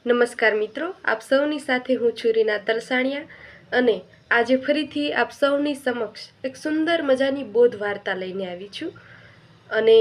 નમસ્કાર મિત્રો, આપ સૌની સાથે હું છું રીના તલસાણિયા અને આજે ફરીથી આપ સૌની સમક્ષ એક સુંદર મજાની બોધ વાર્તા લઈને આવી છું અને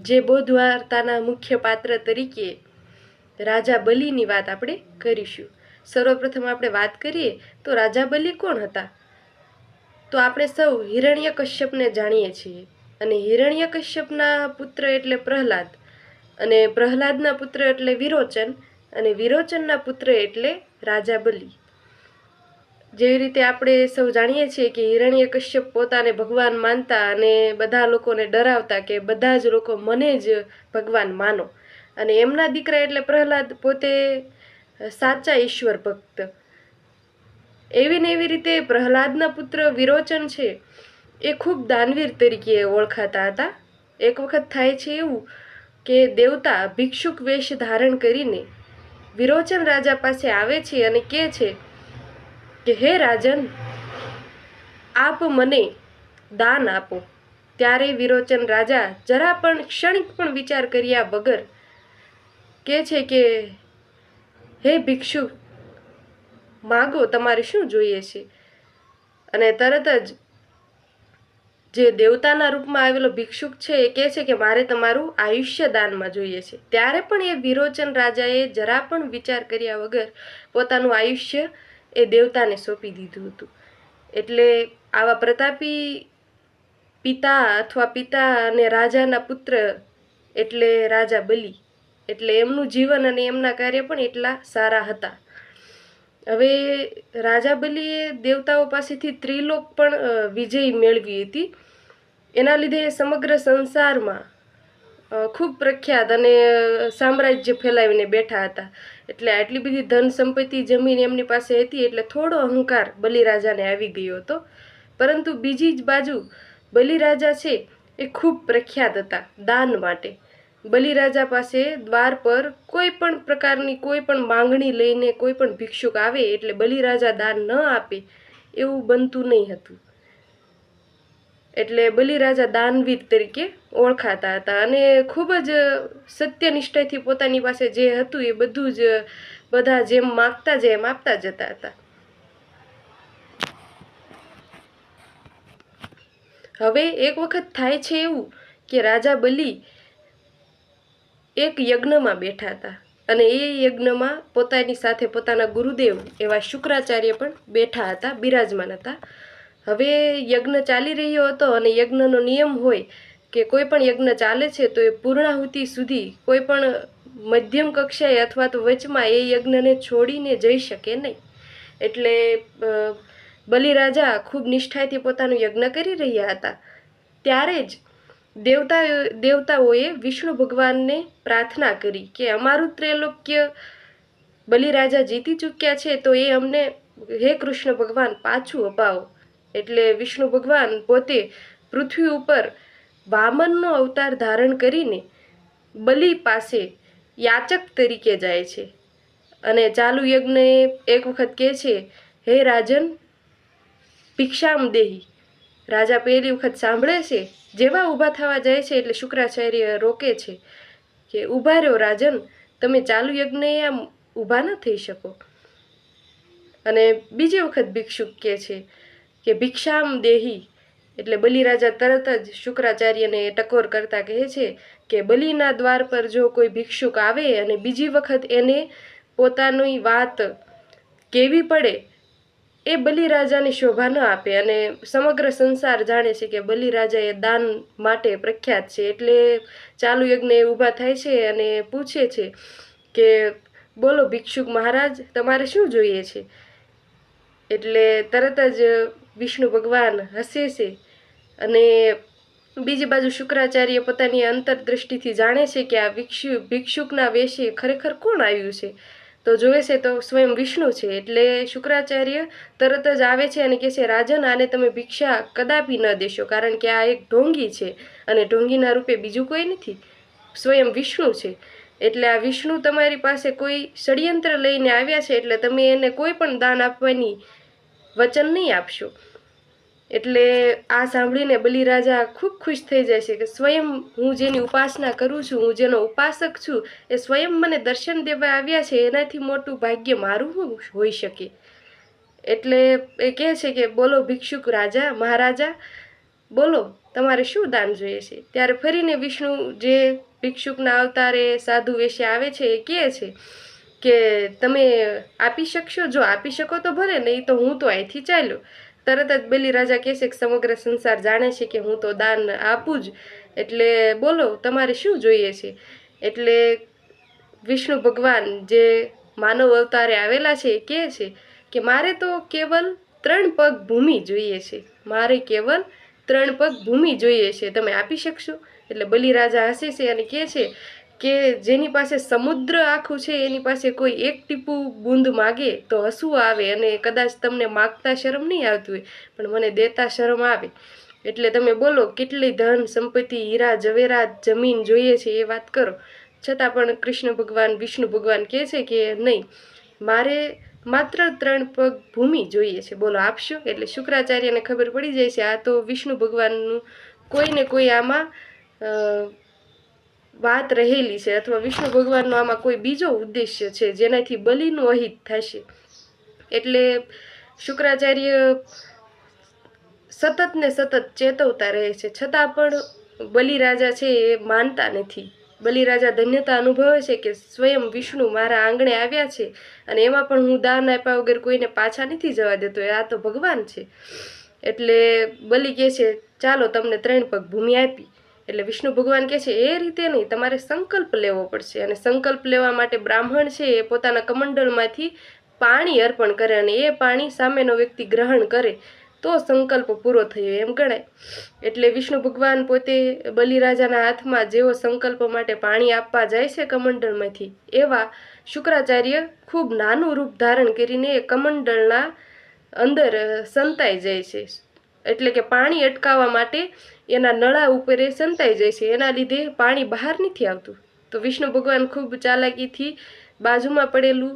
જે બોધ વાર્તાના મુખ્ય પાત્ર તરીકે રાજા બલિની વાત આપણે કરીશું। સર્વપ્રથમ આપણે વાત કરીએ તો રાજા બલિ કોણ હતા? તો આપણે સૌ હિરણ્યકશ્યપને જાણીએ છીએ અને હિરણ્યકશ્યપના પુત્ર એટલે પ્રહલાદ અને પ્રહલાદના પુત્ર એટલે વિરોચન અને વિરોચનના પુત્ર એટલે રાજા બલિ। જેવી રીતે આપણે સૌ જાણીએ છીએ કે હિરણ્યકશ્યપ પોતાને ભગવાન માનતા અને બધા લોકોને ડરાવતા કે બધા જ લોકો મને જ ભગવાન માનો, અને એમના દીકરા એટલે પ્રહલાદ પોતે સાચા ઈશ્વર ભક્ત। એવી ને એવી રીતે પ્રહલાદના પુત્ર વિરોચન છે એ ખૂબ દાનવીર તરીકે ઓળખાતા હતા। એક વખત થાય છે એવું કે દેવતા ભિક્ષુક વેશ ધારણ કરીને વિરોચન રાજા પાસે આવે છે અને કહે છે કે હે રાજન, આપ મને દાન આપો। ત્યારે વિરોચન રાજા જરા પણ ક્ષણિક પણ વિચાર કર્યા વગર કહે છે કે હે ભિક્ષુક, માગો, તમારે શું જોઈએ છે? અને તરત જ જે દેવતાના રૂપમાં આવેલો ભિક્ષુક છે એ કહે છે કે મારે તમારું આયુષ્ય દાનમાં જોઈએ છે। ત્યારે પણ એ વિરોચન રાજાએ જરા પણ વિચાર કર્યા વગર પોતાનું આયુષ્ય એ દેવતાને સોંપી દીધું હતું। એટલે આવા પ્રતાપી પિતા અને રાજાના પુત્ર એટલે રાજા બલિ, એટલે એમનું જીવન અને એમના કાર્ય પણ એટલા સારા હતા। હવે રાજા બલિએ દેવતાઓ પાસેથી ત્રિલોક પણ વિજય મેળવી હતી। એના લીધે સમગ્ર સંસારમાં ખૂબ પ્રખ્યાત અને સામ્રાજ્ય ફેલાવીને બેઠા હતા। એટલે આટલી બધી ધન સંપત્તિ જમીન એમની પાસે હતી એટલે થોડો અહંકાર બલિરાજાને આવી ગયો હતો। પરંતુ બીજી જ બાજુ બલિરાજા છે એ ખૂબ પ્રખ્યાત હતા દાન માટે। બલિરાજા પાસે દ્વાર પર કોઈ પણ પ્રકારની કોઈ પણ માંગણી લઈને કોઈ પણ ભિક્ષુક આવે એટલે બલિરાજા દાન ન આપે એવું બનતું નહીં હતું। એટલે બલિરાજા દાનવીર તરીકે ઓળખાતા હતા અને ખૂબ જ સત્યનિષ્ઠાથી પોતાની પાસે જે હતું એ બધું જ બધા જેમ માગતા જાય એમ આપતા જતા હતા। હવે એક વખત થાય છે એવું કે રાજા બલિ એક યજ્ઞમાં બેઠા હતા અને એ યજ્ઞમાં પોતાની સાથે પોતાના ગુરુદેવ એવા શુક્રાચાર્ય પણ બેઠા હતા, બિરાજમાન હતા। હવે યજ્ઞ ચાલી રહ્યો હતો અને યજ્ઞનો નિયમ હોય કે કોઈ પણ યજ્ઞ ચાલે છે તો એ પૂર્ણાહુતિ સુધી કોઈ પણ મધ્યમ કક્ષાએ અથવા તો વચમાં એ યજ્ઞને છોડીને જઈ શકે નહીં। એટલે બલિરાજા ખૂબ નિષ્ઠાથી પોતાનું યજ્ઞ કરી રહ્યા હતા। ત્યારે જ દેવતાઓએ વિષ્ણુ ભગવાનને પ્રાર્થના કરી કે અમારું ત્રૈલોક્ય બલિરાજા જીતી ચૂક્યા છે તો એ અમને હે કૃષ્ણ ભગવાન પાછું અપાવો। એટલે વિષ્ણુ ભગવાન પોતે પૃથ્વી ઉપર વામનનો અવતાર ધારણ કરીને બલિ પાસે યાચક તરીકે જાય છે અને ચાલુ યજ્ઞ એક વખત કહે છે હે રાજન, ભિક્ષામ દેહી। રાજા પહેલી વખત સાંભળે છે, જેવા ઊભા થવા જાય છે એટલે શુક્રાચાર્ય રોકે છે કે ઊભા રહ્યો રાજન, તમે ચાલુ યજ્ઞે આમ ઊભા ન થઈ શકો। અને બીજી વખત ભિક્ષુક કહે છે કે ભિક્ષામ દેહી, એટલે બલિરાજા તરત જ શુક્રાચાર્યને ટકોર કરતા કહે છે કે બલિના દ્વાર પર જો કોઈ ભિક્ષુક આવે અને બીજી વખત એને પોતાની વાત કહેવી પડે એ બલિરાજાની શોભા ન આપે। અને સમગ્ર સંસાર જાણે છે કે બલિરાજા એ દાન માટે પ્રખ્યાત છે। એટલે ચાલુ યજ્ઞ ઊભા થાય છે અને પૂછે છે કે બોલો ભિક્ષુક મહારાજ, તમારે શું જોઈએ છે? એટલે તરત જ વિષ્ણુ ભગવાન હસે છે અને બીજી બાજુ શુક્રાચાર્ય પોતાની અંતરદ્રષ્ટિથી જાણે છે કે આ ભિક્ષુકના વેશે ખરેખર કોણ આવ્યું છે? તો જોવે છે તો સ્વયં વિષ્ણુ છે। એટલે શુક્રાચાર્ય તરત જ આવે છે અને કહે છે રાજન, આને તમે ભિક્ષા કદાપી ન દેશો, કારણ કે આ એક ઢોંગી છે અને ઢોંગીના રૂપે બીજું કોઈ નથી, સ્વયં વિષ્ણુ છે। એટલે આ વિષ્ણુ તમારી પાસે કોઈ ષડયંત્ર લઈને આવ્યા છે એટલે તમે એને કોઈ પણ દાન આપવાની વચન નહીં આપશો। એટલે આ સાંભળીને બલિરાજા ખૂબ ખુશ થઈ જાય છે કે સ્વયં હું જેની ઉપાસના કરું છું, હું જેનો ઉપાસક છું, એ સ્વયં મને દર્શન દેવા આવ્યા છે, એનાથી મોટું ભાગ્ય મારું શું હોઈ શકે. એટલે એ કહે છે કે બોલો ભિક્ષુક રાજા, મહારાજા, બોલો તમારે શું દાન જોઈએ છે. ત્યારે ફરીને વિષ્ણુ જે ભિક્ષુકના અવતારે સાધુ વેશે આવે છે એ કહે છે કે તમે આપી શકશો? જો આપી શકો તો ભલે, નહીં તો હું તો અહીંથી ચાલ્યો. તરત જ બલિરાજા કહે છે કે સમગ્ર સંસાર જાણે છે કે હું તો દાન આપું જ, એટલે બોલો તમારે શું જોઈએ છે. એટલે વિષ્ણુ ભગવાન જે માનવ અવતારે આવેલા છે એ કહે છે કે મારે તો કેવલ 3 પગ ભૂમિ જોઈએ છે, મારે કેવલ 3 પગ ભૂમિ જોઈએ છે, તમે આપી શકશો? એટલે બલિરાજા હસે છે અને કહે છે કે જેની પાસે સમુદ્ર આખું છે એની પાસે કોઈ એક ટીપું બૂંદ માગે તો હસવું આવે, અને કદાચ તમને માગતા શરમ નહીં આવતી હોય પણ મને દેતા શરમ આવે. એટલે તમે બોલો કેટલી ધન સંપત્તિ, હીરા જવેરાત, જમીન જોઈએ છે એ વાત કરો. છતાં પણ કૃષ્ણ ભગવાન, વિષ્ણુ ભગવાન કહે છે કે નહીં, મારે માત્ર 3 પગ ભૂમિ જોઈએ છે, બોલો આપશો? એટલે શુક્રાચાર્યને ખબર પડી જાય છે આ તો વિષ્ણુ ભગવાનનું કોઈ ને કોઈ આમાં વાત રહેલી છે, અથવા વિષ્ણુ ભગવાનનો આમાં કોઈ બીજો ઉદ્દેશ્ય છે જેનાથી બલિનું અહિત થશે. એટલે શુક્રાચાર્ય સતત ને સતત ચેતવતા રહે છે, છતાં પણ બલિરાજા છે એ માનતા નથી. બલિરાજા ધન્યતા અનુભવે છે કે સ્વયં વિષ્ણુ મારા આંગણે આવ્યા છે અને એમાં પણ હું દાન આપ્યા વગર કોઈને પાછા નથી જવા દેતો, આ તો ભગવાન છે. એટલે બલિ કહે છે ચાલો તમને 3 પગ ભૂમિ આપી. એટલે વિષ્ણુ ભગવાન કહે છે એ રીતે નહીં, તમારે સંકલ્પ લેવો પડશે, અને સંકલ્પ લેવા માટે બ્રાહ્મણ છે એ પોતાના કમંડળમાંથી પાણી અર્પણ કરે, અને એ પાણી સામેનો વ્યક્તિ ગ્રહણ કરે તો સંકલ્પ પૂરો થયો એમ ગણાય. એટલે વિષ્ણુ ભગવાન પોતે બલિરાજાના હાથમાં જેવો સંકલ્પ માટે પાણી આપવા જાય છે કમંડળમાંથી, એવા શુક્રાચાર્ય ખૂબ નાનું રૂપ ધારણ કરીને એ કમંડળના અંદર સંતાઈ જાય છે. એટલે કે પાણી અટકાવવા માટે એના નળા ઉપર એ સંતાઈ જાય છે, એના લીધે પાણી બહાર નથી આવતું. તો વિષ્ણુ ભગવાન ખૂબ ચાલાકીથી બાજુમાં પડેલું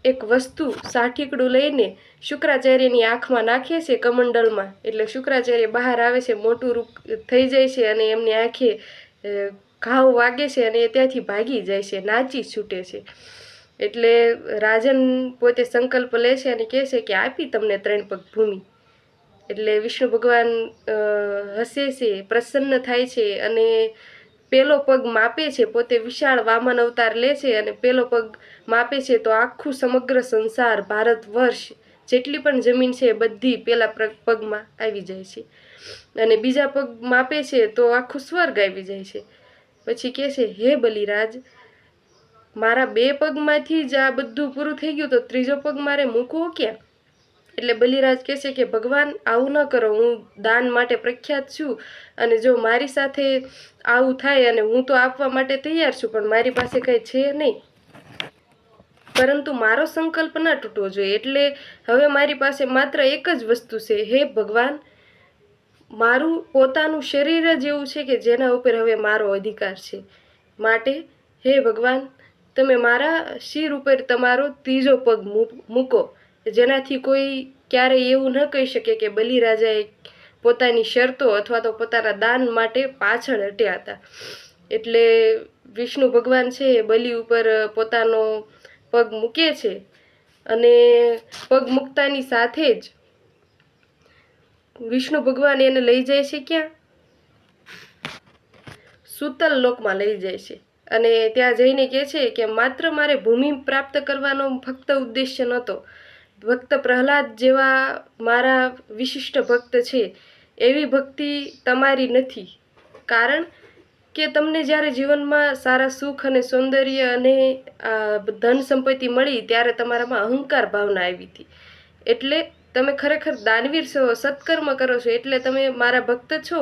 એક વસ્તુ સાઠીકડું લઈને શુક્રાચાર્યની આંખમાં નાખે છે કમંડલમાં. એટલે શુક્રાચાર્ય બહાર આવે છે, મોટું રૂપ થઈ જાય છે અને એમની આંખે ઘાવ વાગે છે અને એ ત્યાંથી ભાગી જાય છે, નાચી છૂટે છે. એટલે રાજન પોતે સંકલ્પ લે છે અને કહે છે કે આપી તમને 3 પગ ભૂમિ. એટલે વિષ્ણુ ભગવાન હસે છે, પ્રસન્ન થાય છે અને પેલો પગ માપે છે, પોતે વિશાળ વામન અવતાર લે છે અને પેલો પગ માપે છે તો આખું સમગ્ર સંસાર, ભારત વર્ષ જેટલી પણ જમીન છે બધી પેલા પગમાં આવી જાય છે. અને બીજા પગ માપે છે તો આખું સ્વર્ગ આવી જાય છે. પછી કહે છે હે બલિરાજ, મારા 2 પગમાંથી જ આ બધું પૂરું થઈ ગયું તો ત્રીજો પગ મારે મૂકવો ક્યાં? એટલે બલિરાજ કહે છે કે ભગવાન આવું ન કરો, હું દાન માટે પ્રખ્યાત છું અને જો મારી સાથે આવું થાય અને હું તો આપવા માટે તૈયાર છું પણ મારી પાસે કંઈ છે નહીં, પરંતુ મારો સંકલ્પ ના તૂટવો જોઈએ. એટલે હવે મારી પાસે માત્ર એક જ વસ્તુ છે, હે ભગવાન, મારું પોતાનું શરીર જ એવું છે કે જેના ઉપર હવે મારો અધિકાર છે. માટે હે ભગવાન, તમે મારા શિર ઉપર તમારો ત્રીજો પગ મૂકો, જેનાથી કોઈ ક્યારેય એવું ન કહી શકે કે બલિરાજાએ પોતાની શરતો અથવા તો પોતાના દાન માટે પાછળ હટ્યા હતા. એટલે વિષ્ણુ ભગવાન છે એ બલિ ઉપર પોતાનો પગ મૂકે છે અને પગ મૂકતાની સાથે જ વિષ્ણુ ભગવાન એને લઈ જાય છે ક્યાં? સૂતલ લોકમાં લઈ જાય છે. અને ત્યાં જઈને કહે છે કે માત્ર મારે ભૂમિ પ્રાપ્ત કરવાનો ફક્ત ઉદ્દેશ્ય નહોતો, ભક્ત પ્રહલાદ જેવા મારા વિશિષ્ટ ભક્ત છે એવી ભક્તિ તમારી નથી, કારણ કે તમને જ્યારે જીવનમાં સારા સુખ અને સૌંદર્ય અને ધન સંપત્તિ મળી ત્યારે તમારામાં અહંકાર ભાવના આવી હતી. એટલે તમે ખરેખર દાનવીર છો, સત્કર્મ કરો છો, એટલે તમે મારા ભક્ત છો.